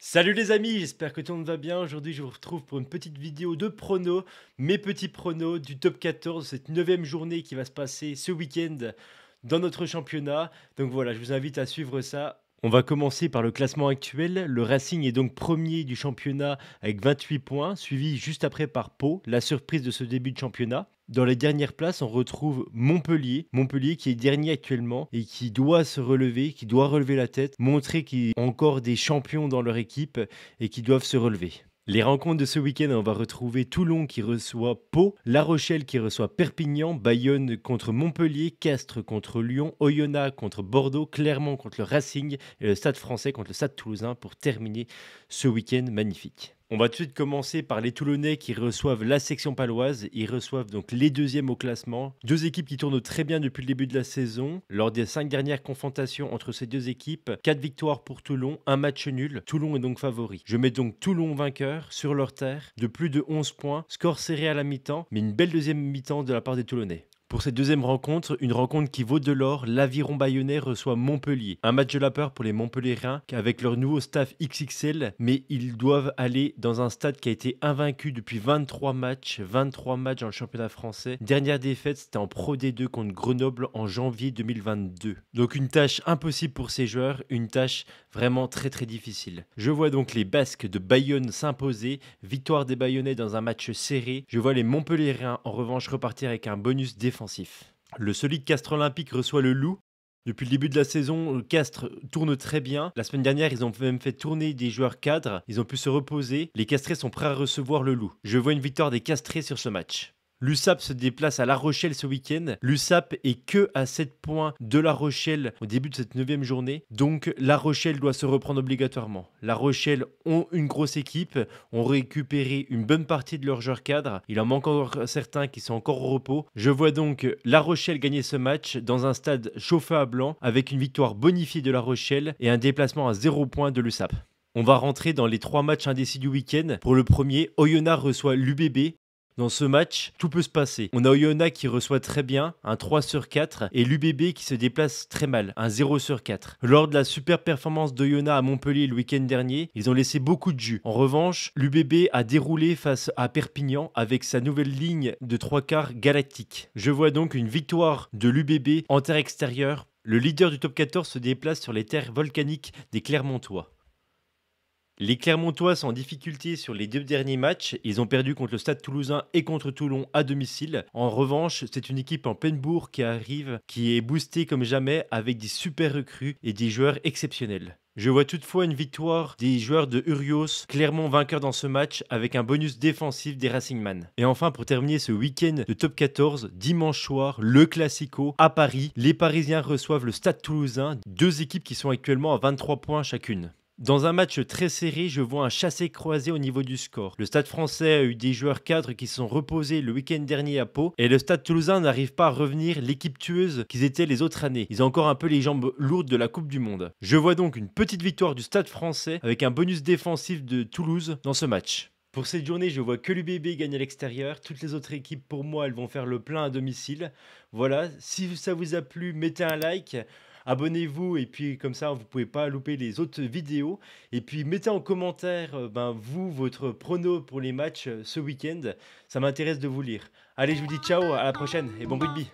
Salut les amis, j'espère que tout le monde va bien. Aujourd'hui, je vous retrouve pour une petite vidéo de pronos, mes petits pronos du top 14, cette neuvième journée qui va se passer ce week-end dans notre championnat. Donc voilà, je vous invite à suivre ça. On va commencer par le classement actuel. Le Racing est donc premier du championnat avec 28 points, suivi juste après par Pau, la surprise de ce début de championnat. Dans les dernières places, on retrouve Montpellier. Montpellier qui est dernier actuellement et qui doit se relever, qui doit relever la tête, montrer qu'ils ont encore des champions dans leur équipe et qui doivent se relever. Les rencontres de ce week-end, on va retrouver Toulon qui reçoit Pau, La Rochelle qui reçoit Perpignan, Bayonne contre Montpellier, Castres contre Lyon, Oyonnax contre Bordeaux, Clermont contre le Racing et le Stade Français contre le Stade Toulousain pour terminer ce week-end magnifique. On va tout de suite commencer par les Toulonnais qui reçoivent la section paloise. Ils reçoivent donc les deuxièmes au classement. Deux équipes qui tournent très bien depuis le début de la saison. Lors des 5 dernières confrontations entre ces deux équipes, 4 victoires pour Toulon, un match nul. Toulon est donc favori. Je mets donc Toulon vainqueur sur leur terre de plus de 11 points. Score serré à la mi-temps, mais une belle deuxième mi-temps de la part des Toulonnais. Pour cette deuxième rencontre, une rencontre qui vaut de l'or, l'Aviron Bayonnais reçoit Montpellier. Un match de la peur pour les Montpelliérains avec leur nouveau staff XXL, mais ils doivent aller dans un stade qui a été invaincu depuis 23 matchs dans le championnat français. Dernière défaite, c'était en Pro D2 contre Grenoble en janvier 2022. Donc une tâche impossible pour ces joueurs, une tâche vraiment très très difficile. Je vois donc les Basques de Bayonne s'imposer, victoire des Bayonnais dans un match serré. Je vois les Montpelliérains en revanche repartir avec un bonus défensif. Le solide Castres Olympique reçoit le Loup. Depuis le début de la saison, Castres tourne très bien. La semaine dernière, ils ont même fait tourner des joueurs cadres. Ils ont pu se reposer. Les Castrés sont prêts à recevoir le Loup. Je vois une victoire des Castrés sur ce match. L'USAP se déplace à La Rochelle ce week-end. L'USAP est que à 7 points de La Rochelle au début de cette 9e journée. Donc La Rochelle doit se reprendre obligatoirement. La Rochelle ont une grosse équipe, ont récupéré une bonne partie de leurs joueurs cadres. Il en manque encore certains qui sont encore au repos. Je vois donc La Rochelle gagner ce match dans un stade chauffé à blanc avec une victoire bonifiée de La Rochelle et un déplacement à 0 points de l'USAP. On va rentrer dans les 3 matchs indécis du week-end. Pour le premier, Oyonnax reçoit l'UBB. Dans ce match, tout peut se passer. On a Oyonnax qui reçoit très bien, un 3 sur 4, et l'UBB qui se déplace très mal, un 0 sur 4. Lors de la super performance d'Oyonnax à Montpellier le week-end dernier, ils ont laissé beaucoup de jus. En revanche, l'UBB a déroulé face à Perpignan avec sa nouvelle ligne de 3 quarts galactique. Je vois donc une victoire de l'UBB en terre extérieure. Le leader du top 14 se déplace sur les terres volcaniques des Clermontois. Les Clermontois sont en difficulté sur les 2 derniers matchs. Ils ont perdu contre le Stade Toulousain et contre Toulon à domicile. En revanche, c'est une équipe en pleine bourre qui arrive, qui est boostée comme jamais avec des super recrues et des joueurs exceptionnels. Je vois toutefois une victoire des joueurs de Urios, Clermont vainqueur dans ce match avec un bonus défensif des Racingman. Et enfin, pour terminer ce week-end de top 14, dimanche soir, le Classico à Paris. Les Parisiens reçoivent le Stade Toulousain, deux équipes qui sont actuellement à 23 points chacune. Dans un match très serré, je vois un chassé-croisé au niveau du score. Le Stade français a eu des joueurs cadres qui se sont reposés le week-end dernier à Pau et le Stade toulousain n'arrive pas à revenir l'équipe tueuse qu'ils étaient les autres années. Ils ont encore un peu les jambes lourdes de la Coupe du Monde. Je vois donc une petite victoire du Stade français avec un bonus défensif de Toulouse dans ce match. Pour cette journée, je vois que l'UBB gagne à l'extérieur. Toutes les autres équipes, pour moi, elles vont faire le plein à domicile. Voilà, si ça vous a plu, mettez un like. Abonnez-vous et puis comme ça vous pouvez pas louper les autres vidéos et puis mettez en commentaire vous votre prono pour les matchs ce week-end, ça m'intéresse de vous lire. Allez, je vous dis ciao, à la prochaine et bon rugby.